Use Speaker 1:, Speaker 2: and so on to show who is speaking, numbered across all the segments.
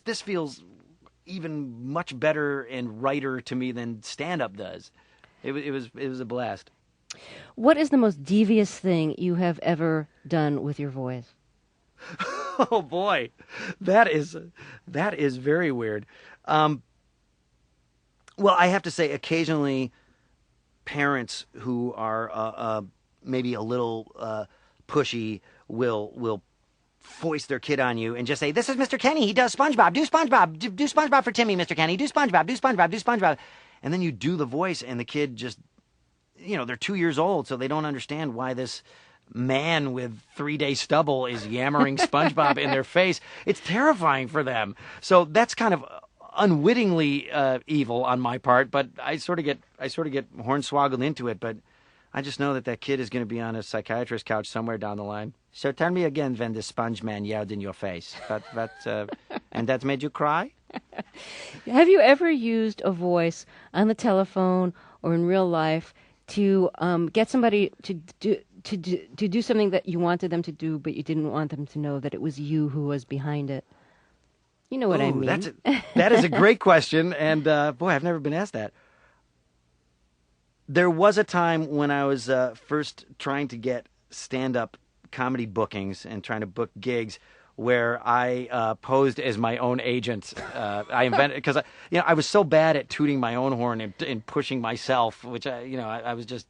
Speaker 1: this feels even much better and righter to me than stand-up does. It was a blast.
Speaker 2: What is the most devious thing you have ever done with your voice?
Speaker 1: Oh boy, that is very weird. Well, I have to say, occasionally, parents who are maybe a little pushy will foist their kid on you and just say, "This is Mr. Kenny. He does SpongeBob. Do SpongeBob. Do SpongeBob for Timmy, Mr. Kenny. Do SpongeBob. Do SpongeBob. Do SpongeBob." And then you do the voice, and the kid just, they're 2 years old, so they don't understand why this man with 3-day stubble is yammering SpongeBob in their face. It's terrifying for them. So that's kind of unwittingly evil on my part, but I sort of get hornswoggled into it. But I just know that kid is going to be on a psychiatrist's couch somewhere down the line. So tell me again when the sponge man yelled in your face. And that made you cry?
Speaker 2: Have you ever used a voice on the telephone or in real life to get somebody to do something that you wanted them to do, but you didn't want them to know that it was you who was behind it? You know what I mean.
Speaker 1: That is a great question, and boy, I've never been asked that. There was a time when I was first trying to get stand-up comedy bookings and trying to book gigs where I posed as my own agent. I invented, because I was so bad at tooting my own horn and pushing myself, which I was just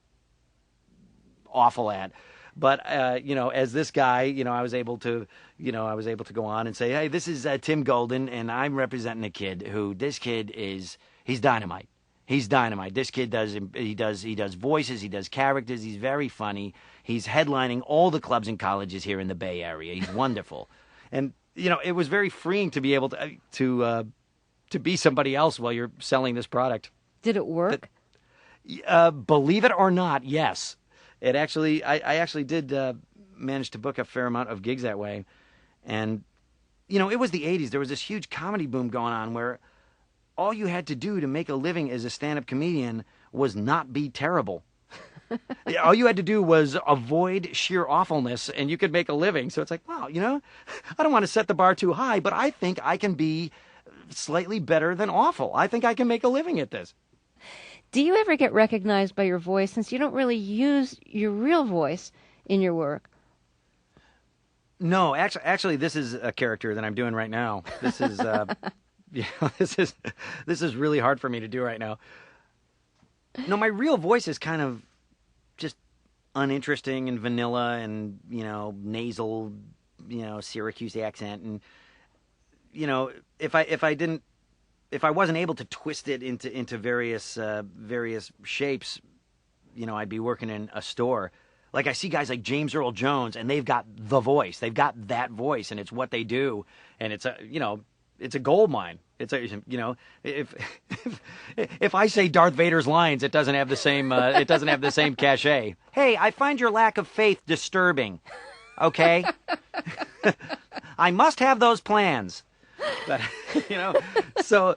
Speaker 1: awful at. But as this guy, I was able to go on and say, "Hey, this is Tim Golden, and I'm representing a kid he's dynamite. He's dynamite. This kid does voices, he does characters, he's very funny. He's headlining all the clubs and colleges here in the Bay Area. He's wonderful." And it was very freeing to be able to be somebody else while you're selling this product.
Speaker 2: Did it work?
Speaker 1: Believe it or not, yes. I actually did manage to book a fair amount of gigs that way. And, it was the 80s. There was this huge comedy boom going on where all you had to do to make a living as a stand-up comedian was not be terrible. All you had to do was avoid sheer awfulness, and you could make a living. So it's like, wow, I don't want to set the bar too high, but I think I can be slightly better than awful. I think I can make a living at this.
Speaker 2: Do you ever get recognized by your voice, since you don't really use your real voice in your work?
Speaker 1: No, actually, this is a character that I'm doing right now. This is, this is really hard for me to do right now. No, my real voice is kind of just uninteresting and vanilla and, nasal, Syracuse accent. And, if I wasn't able to twist it into various shapes, I'd be working in a store. Like, I see guys like James Earl Jones, and they've got the voice. They've got that voice, and it's what they do. And it's a gold mine. It's if I say Darth Vader's lines, it doesn't have the same cachet. Hey, I find your lack of faith disturbing. Okay, I must have those plans. But so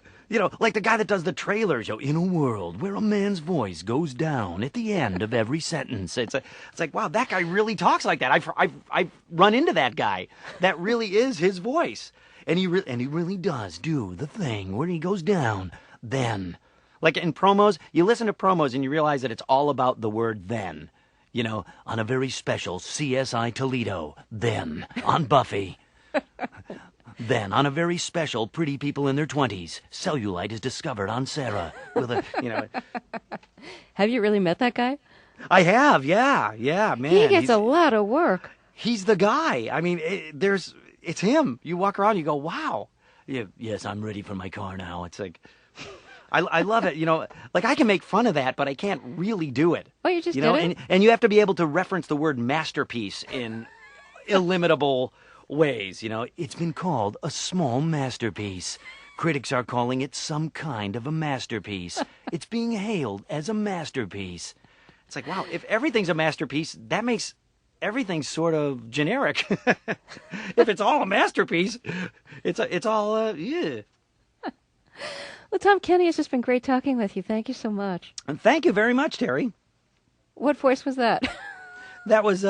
Speaker 1: like the guy that does the trailers. In a world where a man's voice goes down at the end of every sentence, it's like wow, that guy really talks like that. I've run into that guy. That really is his voice. And he really does do the thing where he goes down, then. Like in promos, you listen to promos and you realize that it's all about the word then. On a very special CSI Toledo, then. On Buffy. Then, on a very special Pretty People in Their 20s, cellulite is discovered on Sarah.
Speaker 2: Have you really met that guy?
Speaker 1: I have, yeah, man.
Speaker 2: He gets a lot of work.
Speaker 1: He's the guy. I mean, it's him. You walk around, you go, wow. Yes, I'm ready for my car now. It's like, I love it. Like I can make fun of that, but I can't really do it.
Speaker 2: Oh, you just did it?
Speaker 1: And you have to be able to reference the word masterpiece in illimitable ways. It's been called a small masterpiece. Critics are calling it some kind of a masterpiece. It's being hailed as a masterpiece. It's like, wow, if everything's a masterpiece, that makes everything sort of generic. If it's all a masterpiece, it's all yeah.
Speaker 2: Well, Tom Kenny, it's just been great talking with you. Thank you so much.
Speaker 1: And thank you very much, Terry.
Speaker 2: What voice was that?
Speaker 1: That was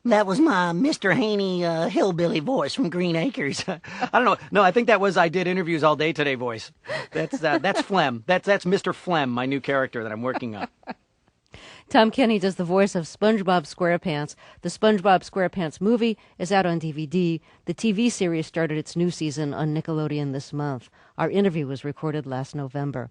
Speaker 1: That was my Mr. Haney hillbilly voice from Green Acres. I don't know. No, I think that was I did interviews all day today voice. That's Phlegm. That's Mr. Phlegm, my new character that I'm working on.
Speaker 2: Tom Kenny does the voice of SpongeBob SquarePants. The SpongeBob SquarePants movie is out on DVD. The TV series started its new season on Nickelodeon this month. Our interview was recorded last November.